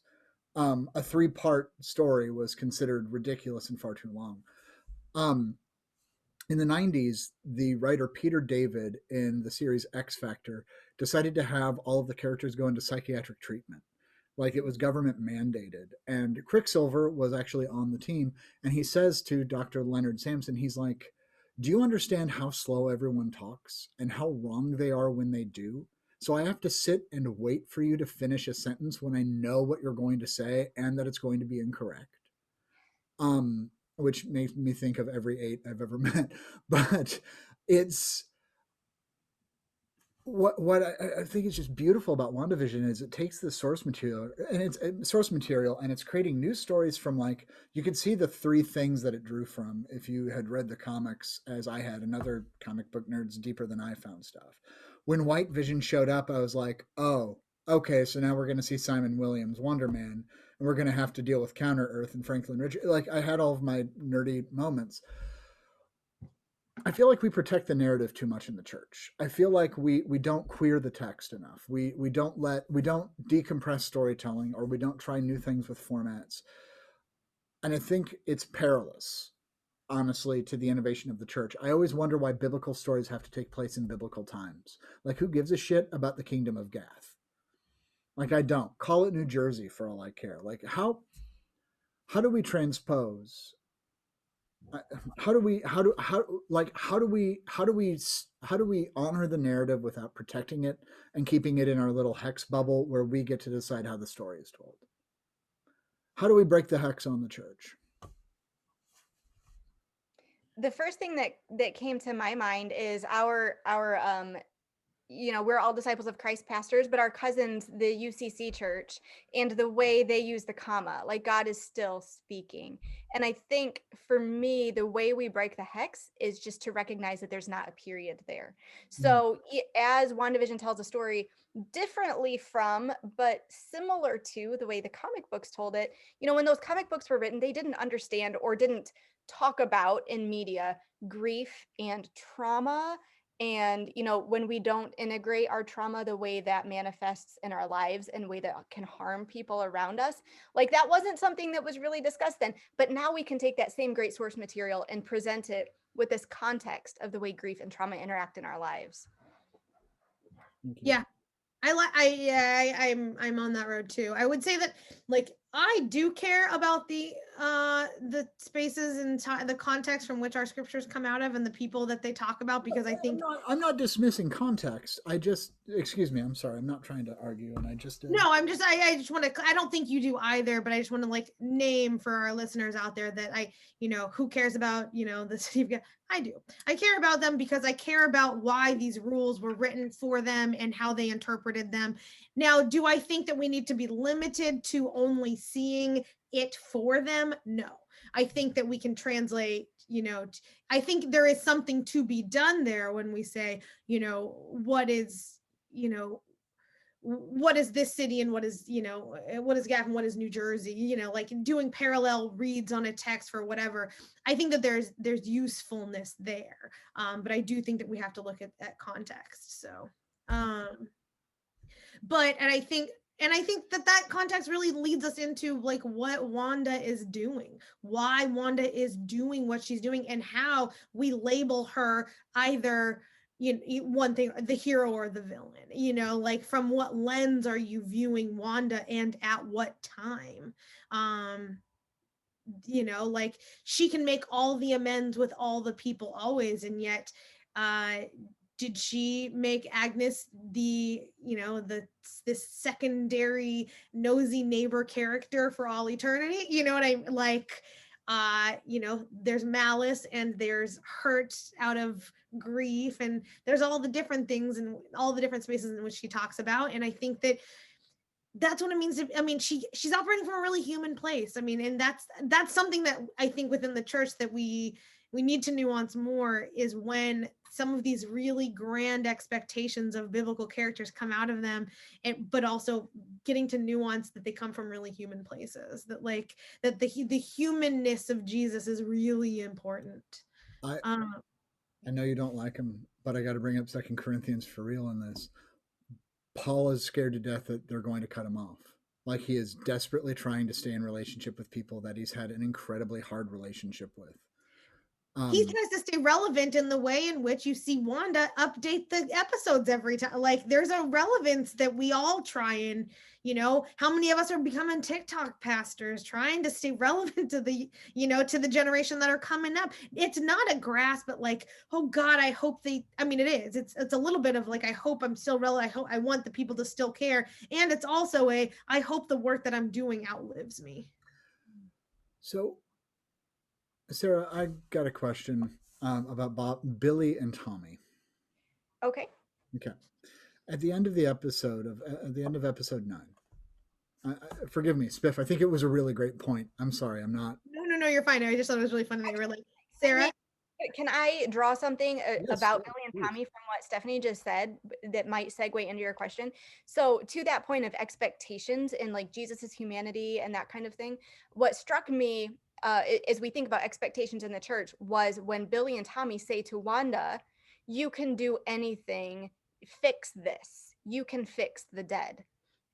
A 3-part story was considered ridiculous and far too long. In the 90s, the writer Peter David in the series X Factor decided to have all of the characters go into psychiatric treatment. Like it was government mandated. And Quicksilver was actually on the team. And he says to Dr. Leonard Samson, he's like, do you understand how slow everyone talks and how wrong they are when they do? So I have to sit and wait for you to finish a sentence when I know what you're going to say and that it's going to be incorrect. Which makes me think of every 8 I've ever met. But it's what I think is just beautiful about WandaVision is it takes the source material and it's creating new stories from, like, you could see the 3 things that it drew from if you had read the comics as I had, and other comic book nerds deeper than I found stuff. When White Vision showed up, I was like, oh, okay, so now we're going to see Simon Williams, Wonder Man, and we're going to have to deal with Counter Earth and Franklin Richard. Like, I had all of my nerdy moments. I feel like we protect the narrative too much in the church. I feel like we don't queer the text enough. We don't decompress storytelling, or we don't try new things with formats. And I think it's perilous, honestly, to the innovation of the church. I always wonder why biblical stories have to take place in biblical times. Like, who gives a shit about the kingdom of Gath? Like, I don't. Call it New Jersey for all I care. Like, how do we transpose? How do we honor the narrative without protecting it and keeping it in our little hex bubble where we get to decide how the story is told? How do we break the hex on the church? The first thing that came to my mind is our we're all disciples of Christ pastors, but our cousins, the UCC church, and the way they use the comma, like God is still speaking. And I think for me, the way we break the hex is just to recognize that there's not a period there. So as WandaVision tells a story differently from, but similar to the way the comic books told it, when those comic books were written, they didn't understand or didn't talk about in media grief and trauma. And when we don't integrate our trauma, the way that manifests in our lives and way that can harm people around us, like that wasn't something that was really discussed then. But now we can take that same great source material and present it with this context of the way grief and trauma interact in our lives. Yeah. I'm on that road too. I would say that like I do care about the spaces and the context from which our scriptures come out of and the people that they talk about, because I think I'm not dismissing context. Excuse me, I'm sorry, I'm not trying to argue, and I just no, I just want to, I don't think you do either, but I just want to like name for our listeners out there that who cares about, the city of God? I do. I care about them because I care about why these rules were written for them and how they interpreted them. Now, do I think that we need to be limited to only seeing it for them? No. I think that we can translate, I think there is something to be done there when we say, what is this city and what is Gavin, what is New Jersey, like doing parallel reads on a text for whatever. I think that there's usefulness there, but I do think that we have to look at context. So but I think that context really leads us into like what Wanda is doing, why Wanda is doing what she's doing, and how we label her either one thing, the hero or the villain, like from what lens are you viewing Wanda and at what time? Like she can make all the amends with all the people always, and yet did she make Agnes this secondary nosy neighbor character for all eternity? You know what I like? There's malice and there's hurt out of grief, and there's all the different things and all the different spaces in which she talks about. And I think that's what it means she's operating from a really human place. And that's something that I think within the church that we need to nuance more, is when some of these really grand expectations of biblical characters come out of them, but also getting to nuance that they come from really human places, that the humanness of Jesus is really important. I know you don't like him, but I got to bring up 2 Corinthians for real in this. Paul is scared to death that they're going to cut him off. Like, he is desperately trying to stay in relationship with people that he's had an incredibly hard relationship with. He tries to stay relevant in the way in which you see Wanda update the episodes every time. Like, there's a relevance that we all try and, how many of us are becoming TikTok pastors trying to stay relevant to the, to the generation that are coming up. It's not a grasp, but like, oh God, I hope it is. It's a little bit of like, I hope I'm still relevant. I want the people to still care. And it's also I hope the work that I'm doing outlives me. So, Sarah, I got a question about Billy and Tommy. Okay. At the end of episode 9, forgive me, Spiff, I think it was a really great point. I'm sorry, I'm not. No, you're fine. I just thought it was really funny that you were like, Sarah. Can I draw something about Billy and Tommy from what Stephanie just said that might segue into your question? So to that point of expectations and like Jesus's humanity and that kind of thing, what struck me as we think about expectations in the church was when Billy and Tommy say to Wanda, you can do anything, fix this. You can fix the dead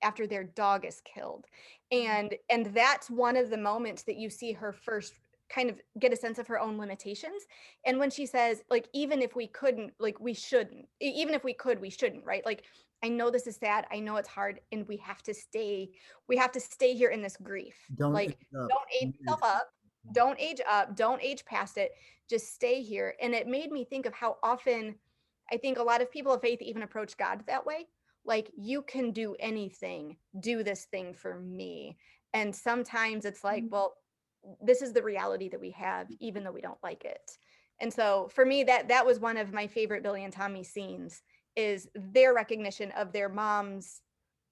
after their dog is killed. And that's one of the moments that you see her first kind of get a sense of her own limitations. And when she says, like, even if we couldn't, like, we shouldn't, even if we could, we shouldn't, right? Like, I know this is sad. I know it's hard. And we have to stay here in this grief. Don't age yourself up. Don't age up. Don't age past it. Just stay here. And it made me think of how often I think a lot of people of faith even approach God that way. Like, you can do anything. Do this thing for me. And sometimes it's like, well, this is the reality that we have, even though we don't like it. And so for me, that was one of my favorite Billy and Tommy scenes is their recognition of their mom's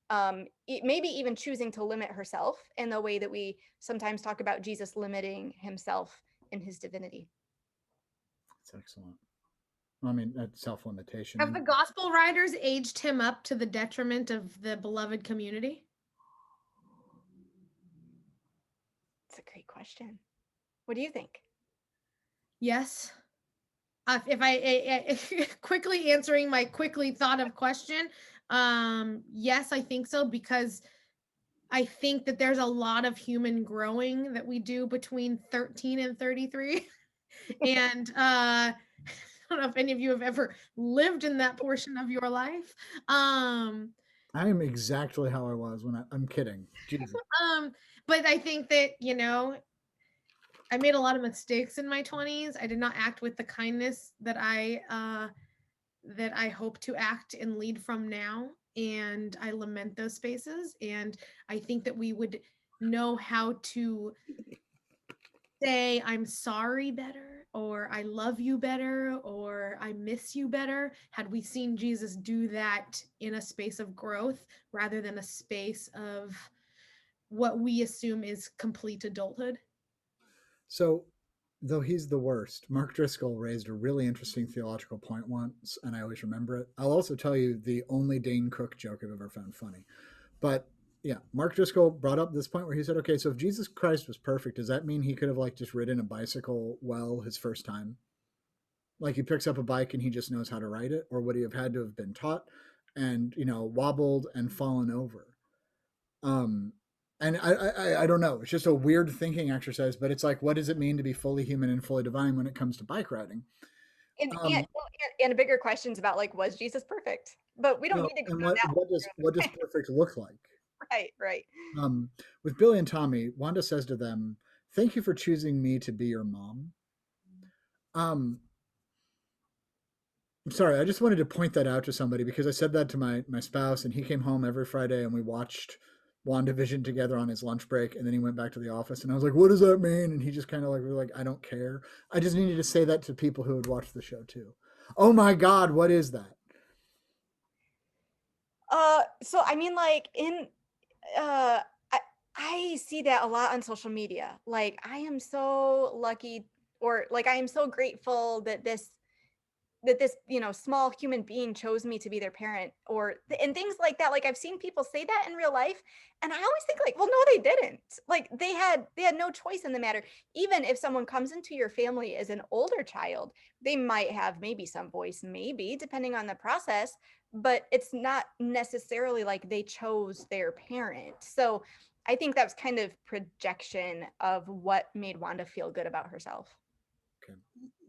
maybe even choosing to limit herself in the way that we sometimes talk about Jesus limiting himself in his divinity. That's excellent. I mean, that's self-limitation. Have the gospel writers aged him up to the detriment of the beloved community? It's a great question. What do you think? Yes. If I quickly answering my quickly thought of question, yes, I think so, because I think that there's a lot of human growing that we do between 13 and 33. And I don't know if any of you have ever lived in that portion of your life. I am exactly how I was when I'm kidding. Jesus. But I think that, I made a lot of mistakes in my 20s. I did not act with the kindness that I hope to act and lead from now. And I lament those spaces. And I think that we would know how to say, I'm sorry better, or I love you better, or I miss you better, had we seen Jesus do that in a space of growth rather than a space of what we assume is complete adulthood. So, though he's the worst, Mark Driscoll raised a really interesting theological point once, and I always remember it. I'll also tell you the only Dane Cook joke I've ever found funny. But yeah, Mark Driscoll brought up this point where he said, okay, so if Jesus Christ was perfect, does that mean he could have like just ridden a bicycle well his first time? Like he picks up a bike and he just knows how to ride it? Or would he have had to have been taught and, wobbled and fallen over? And I don't know. It's just a weird thinking exercise, but it's like, what does it mean to be fully human and fully divine when it comes to bike riding? And bigger questions about like, was Jesus perfect? But we don't need to go down that. What does perfect look like? Right. With Billy and Tommy, Wanda says to them, "Thank you for choosing me to be your mom." I'm sorry, I just wanted to point that out to somebody because I said that to my spouse, and he came home every Friday and we watched WandaVision together on his lunch break, and then he went back to the office, and I was like, "What does that mean?" And he just kind of like, "Really, I don't care." I just needed to say that to people who had watched the show too. Oh my God, what is that? So I mean, like I see that a lot on social media. Like, I am so lucky, or like I am so grateful that this small human being chose me to be their parent, and things like that. Like, I've seen people say that in real life, and I always think like, well, no, they didn't. Like, they had no choice in the matter. Even if someone comes into your family as an older child, they might have maybe some voice, maybe depending on the process, but it's not necessarily like they chose their parent. So I think that was kind of projection of what made Wanda feel good about herself.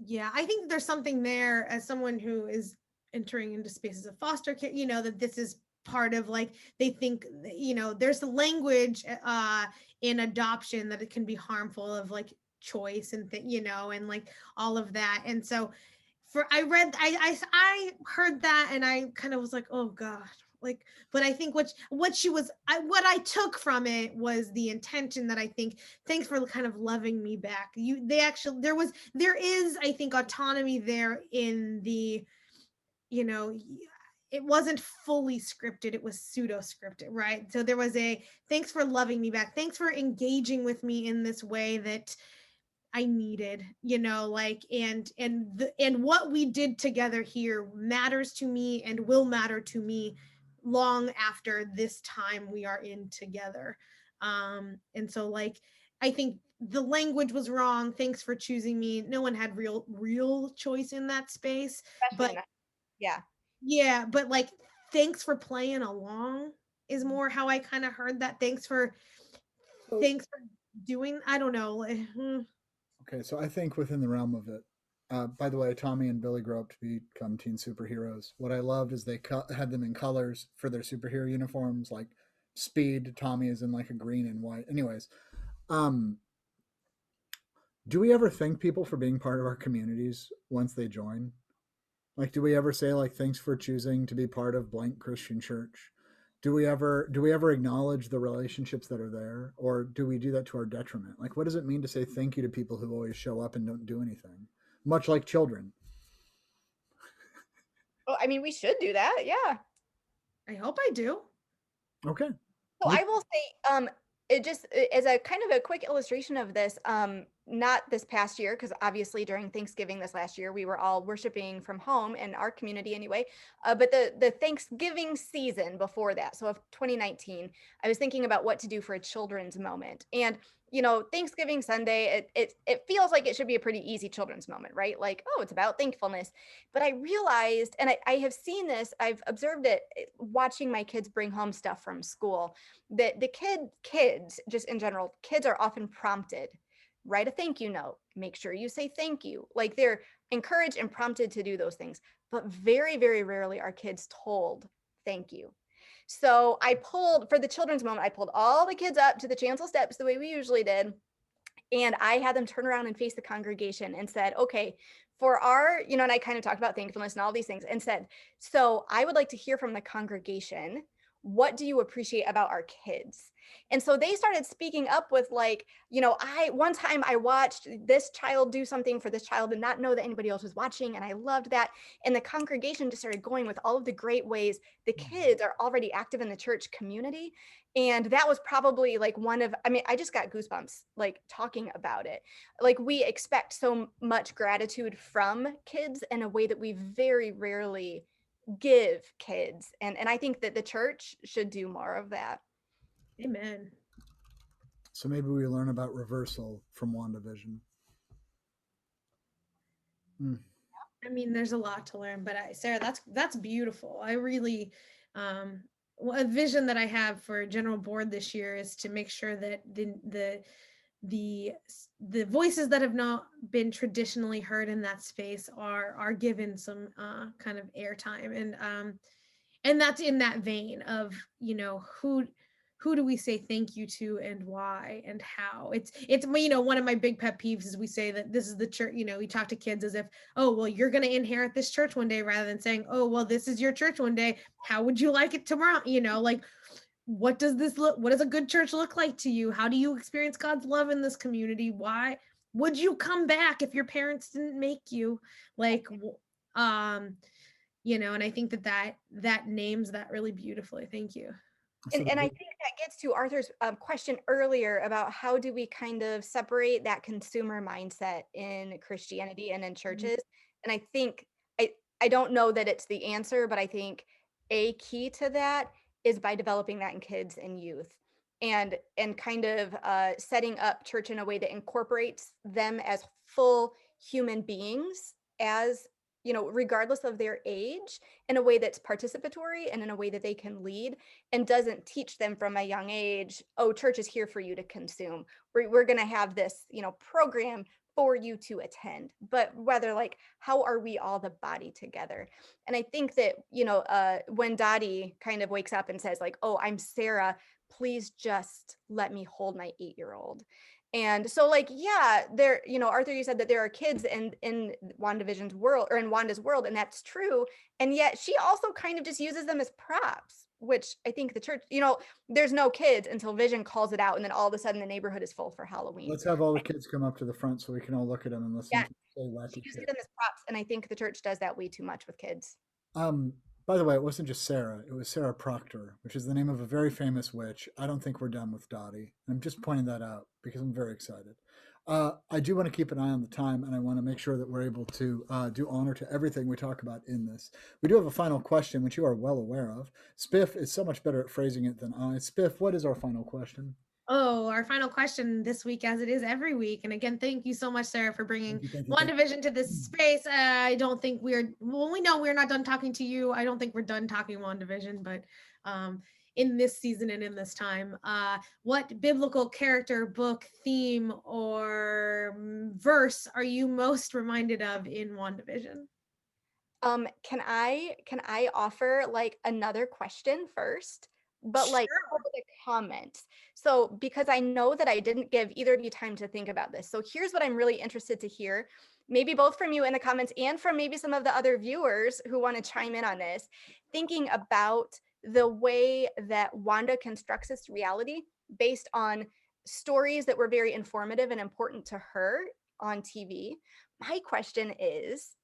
Yeah, I think there's something there as someone who is entering into spaces of foster care, that this is part of, like, they think, there's the language in adoption that it can be harmful, of like choice and and like all of that. And so I heard that, and I kind of was like, oh God. Like, but I think what I took from it was the intention that I think, thanks for kind of loving me back. There is, I think, autonomy there in the, it wasn't fully scripted, it was pseudo scripted, right? So there was a thanks for loving me back, thanks for engaging with me in this way that I needed, and what we did together here matters to me and will matter to me long after this time we are in together. And so, like, I think the language was wrong. Thanks for choosing me. No one had real choice in that space. Especially But yeah, but like, thanks for playing along is more how I kind of heard that. Thanks for doing, I don't know. Okay, so I think within the realm of it, by the way, Tommy and Billy grow up to become teen superheroes. What I loved is they had them in colors for their superhero uniforms, like Speed. Tommy is in like a green and white. Anyways, do we ever thank people for being part of our communities once they join? Like, do we ever say like, thanks for choosing to be part of blank Christian church? Do we ever acknowledge the relationships that are there, or do we do that to our detriment? Like, what does it mean to say thank you to people who always show up and don't do anything, much like children? Oh, I mean, we should do that. Yeah. I hope I do. Okay. So Me- I will say, it just as a kind of a quick illustration of this, not this past year, because obviously during Thanksgiving this last year, we were all worshiping from home in our community anyway. But the Thanksgiving season before that, so of 2019, I was thinking about what to do for a children's moment. And Thanksgiving Sunday, it feels like it should be a pretty easy children's moment, right? Like, oh, it's about thankfulness. But I realized, and I have seen this, I've observed it watching my kids bring home stuff from school, that the kids just in general, kids are often prompted, write a thank you note, make sure you say thank you, like they're encouraged and prompted to do those things, but very, very rarely are kids told thank you. So I pulled, for the children's moment, I pulled all the kids up to the chancel steps the way we usually did, and I had them turn around and face the congregation and said, okay, for our, and I kind of talked about thankfulness and all these things and said, so I would like to hear from the congregation, what do you appreciate about our kids? And so they started speaking up with like, one time I watched this child do something for this child and not know that anybody else was watching. And I loved that. And the congregation just started going with all of the great ways the kids are already active in the church community. And that was probably like I just got goosebumps like talking about it. Like we expect so much gratitude from kids in a way that we very rarely give kids. And I think that the church should do more of that. Amen. So maybe we learn about reversal from WandaVision. I mean, there's a lot to learn, but Sarah, that's beautiful. I really, a vision that I have for general board this year is to make sure that the voices that have not been traditionally heard in that space are given some kind of airtime, and that's in that vein of who do we say thank you to and why and how. It's one of my big pet peeves is we say that this is the church. We talk to kids as if, oh well, you're going to inherit this church one day, rather than saying, oh well, this is your church one day, how would you like it tomorrow? Like, what does a good church look like to you? How do you experience God's love in this community? Why would you come back if your parents didn't make you? Like, and I think that names that really beautifully. Thank you. And I think that gets to Arthur's question earlier about how do we kind of separate that consumer mindset in Christianity and in churches. And I think I don't know that it's the answer, but I think a key to that is by developing that in kids and youth, and kind of setting up church in a way that incorporates them as full human beings, as regardless of their age, in a way that's participatory and in a way that they can lead, and doesn't teach them from a young age, oh, church is here for you to consume. We're going to have this, program for you to attend, but whether like, how are we all the body together? And I think that, when Dottie kind of wakes up and says like, oh, I'm Sarah, please just let me hold my 8-year-old. And so like, yeah, there, Arthur, you said that there are kids in WandaVision's world, or in Wanda's world, and that's true. And yet she also kind of just uses them as props, which I think the church, there's no kids until Vision calls it out, and then all of a sudden the neighborhood is full for Halloween. Let's have all the kids come up to the front so we can all look at them and listen Yeah, to say wacky she uses shit. them as props, and I think the church does that way too much with kids. By the way, it wasn't just Sarah, it was Sarah Proctor, which is the name of a very famous witch. I don't think we're done with Dottie. I'm just pointing that out because I'm very excited. I do want to keep an eye on the time, and I want to make sure that we're able to do honor to everything we talk about in this. We do have a final question, which you are well aware of. Spiff is so much better at phrasing it than I. Spiff, what is our final question? Oh, our final question this week, as it is every week. And again, thank you so much, Sarah, for bringing WandaVision to this space. I don't think we know we're not done talking to you. I don't think we're done talking WandaVision, but in this season and in this time, what biblical character, book, theme, or verse are you most reminded of in WandaVision? Can I offer like another question first? But like for the comments. So because I know that I didn't give either of you time to think about this. So here's what I'm really interested to hear, maybe both from you in the comments and from maybe some of the other viewers who want to chime in on this, thinking about the way that Wanda constructs this reality based on stories that were very informative and important to her on TV. My question is,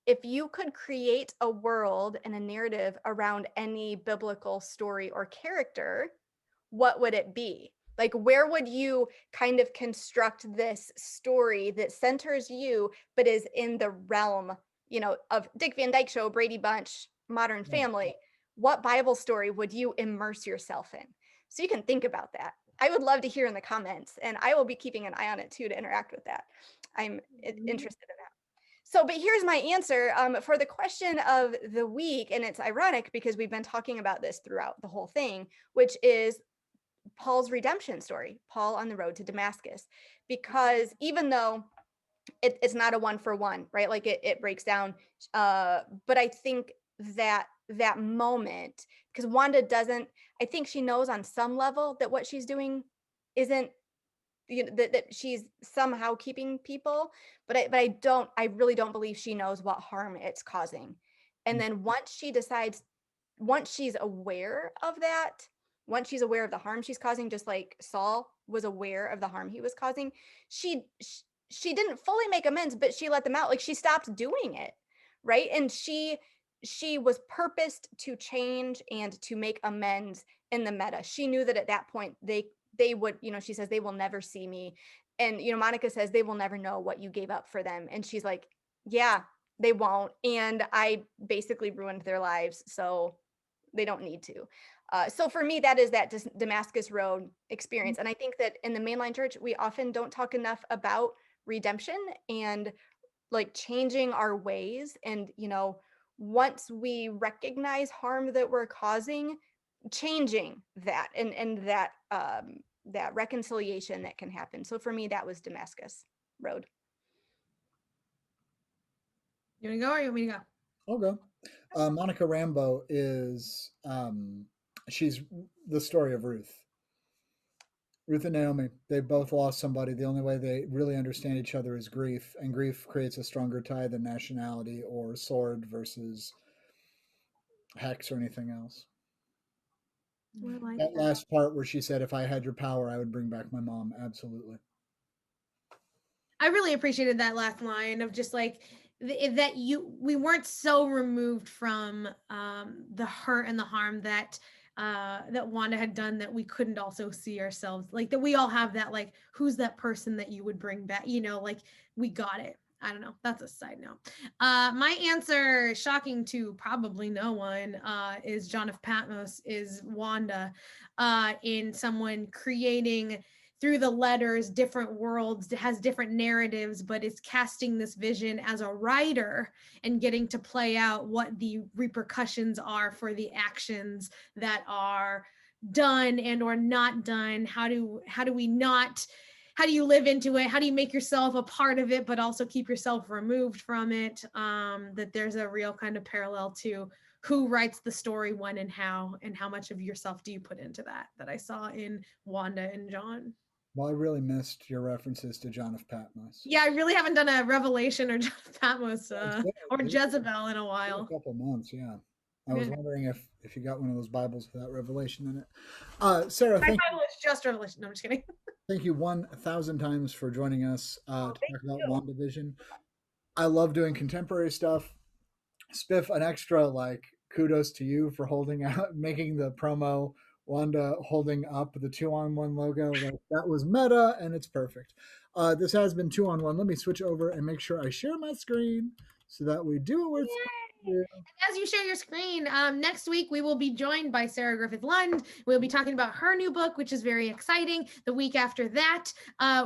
if you could create a world and a narrative around any biblical story or character, what would it be? Like, where would you kind of construct this story that centers you, but is in the realm, of Dick Van Dyke Show, Brady Bunch, Modern Family? What Bible story would you immerse yourself in? So you can think about that. I would love to hear in the comments, and I will be keeping an eye on it too to interact with that. I'm interested in that. So, but here's my answer for the question of the week. And it's ironic because we've been talking about this throughout the whole thing, which is Paul's redemption story, Paul on the road to Damascus. Because even though it's not a 1-for-1, right? Like it breaks down. But I think that moment, because Wanda doesn't, I think she knows on some level that what she's doing isn't, that she's somehow keeping people, but I really don't believe she knows what harm it's causing. And then once she's aware of that, once she's aware of the harm she's causing, just like Saul was aware of the harm he was causing, she didn't fully make amends, but she let them out. Like, she stopped doing it, right? And she was purposed to change and to make amends in the meta. She knew that at that point they would, she says, they will never see me. And, Monica says, they will never know what you gave up for them. And she's like, yeah, they won't. And I basically ruined their lives, so they don't need to. So for me, that is that Damascus Road experience. And I think that in the mainline church, we often don't talk enough about redemption and like changing our ways. And, once we recognize harm that we're causing, changing that and that reconciliation that can happen. So for me, that was Damascus Road. You want to go or you want me to go? I'll go. Monica Rambeau is she's the story of Ruth. Ruth and Naomi, they both lost somebody. The only way they really understand each other is grief, and grief creates a stronger tie than nationality or sword versus hex or anything else. Like that last part where she said, if I had your power, I would bring back my mom. Absolutely. I really appreciated that last line of just like that we weren't so removed from the hurt and the harm that Wanda had done that we couldn't also see ourselves, like that we all have that, like, who's that person that you would bring back, like we got it. I don't know. That's a side note. My answer, shocking to probably no one, is John of Patmos is Wanda, in someone creating through the letters different worlds, has different narratives, but is casting this vision as a writer and getting to play out what the repercussions are for the actions that are done and or not done. How do you live into it? How do you make yourself a part of it, but also keep yourself removed from it? That there's a real kind of parallel to who writes the story, when and how much of yourself do you put into that I saw in Wanda and John. Well, I really missed your references to John of Patmos. Yeah, I really haven't done a Revelation or John of Patmos or Jezebel in a while. A couple months, yeah. I was wondering if you got one of those Bibles without Revelation in it. Sarah, my Bible is just Revelation. No, I'm just kidding. Thank you 1,000 times for joining us to talk about WandaVision. I love doing contemporary stuff. Spiff, an extra kudos to you for making the promo Wanda holding up the 2-on-1 logo. That was meta, and it's perfect. This has been 2-on-1. Let me switch over and make sure I share my screen so that we do what we're supposed to do. As you share your screen, next week we will be joined by Sarah Griffith Lund. We'll be talking about her new book, which is very exciting. The week after that,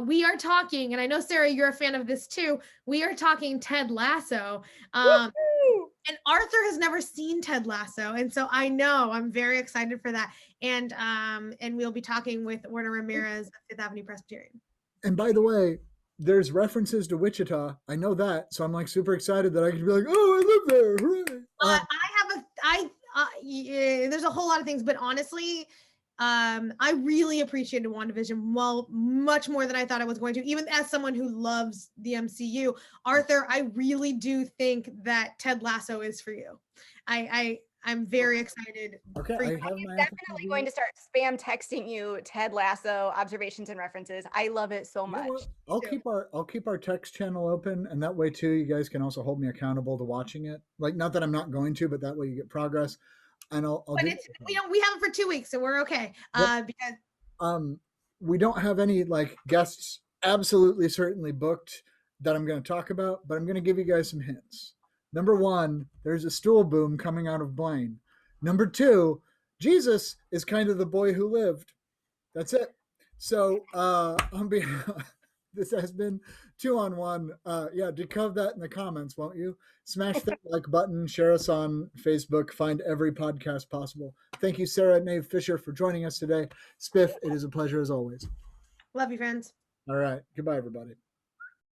we are talking, and I know, Sarah, you're a fan of this too, we are talking Ted Lasso. And Arthur has never seen Ted Lasso, and so I know I'm very excited for that. And we'll be talking with Werner Ramirez of Fifth Avenue Presbyterian. And by the way, there's references to Wichita. I know that, so I'm super excited that I can be like, oh, I live there. Hooray! There's a whole lot of things, but honestly, I really appreciated WandaVision much more than I thought I was going to, even as someone who loves the MCU. Arthur, I really do think that Ted Lasso is for you. I I'm very excited. Okay, for I you. have I'm my definitely going to start spam texting you Ted Lasso observations and references. I love it so You know much. what? I'll keep our text channel open, and that way too, you guys can also hold me accountable to watching it. Like, not that I'm not going to, but that way you get progress. And I'll But do. it's we have it for 2 weeks, so we're okay. Yep. Because We don't have any like guests absolutely certainly booked that I'm going to talk about, but I'm going to give you guys some hints. Number one, there's a stool boom coming out of Blaine. Number two, Jesus is kind of the boy who lived. That's it. So on behalf, this has been 2-on-1. Yeah, decode that in the comments, won't you? Smash that like button, share us on Facebook, find every podcast possible. Thank you, Sara Nave Fisher, for joining us today. Spiff, it is a pleasure as always. love you, friends. All right. Goodbye, everybody.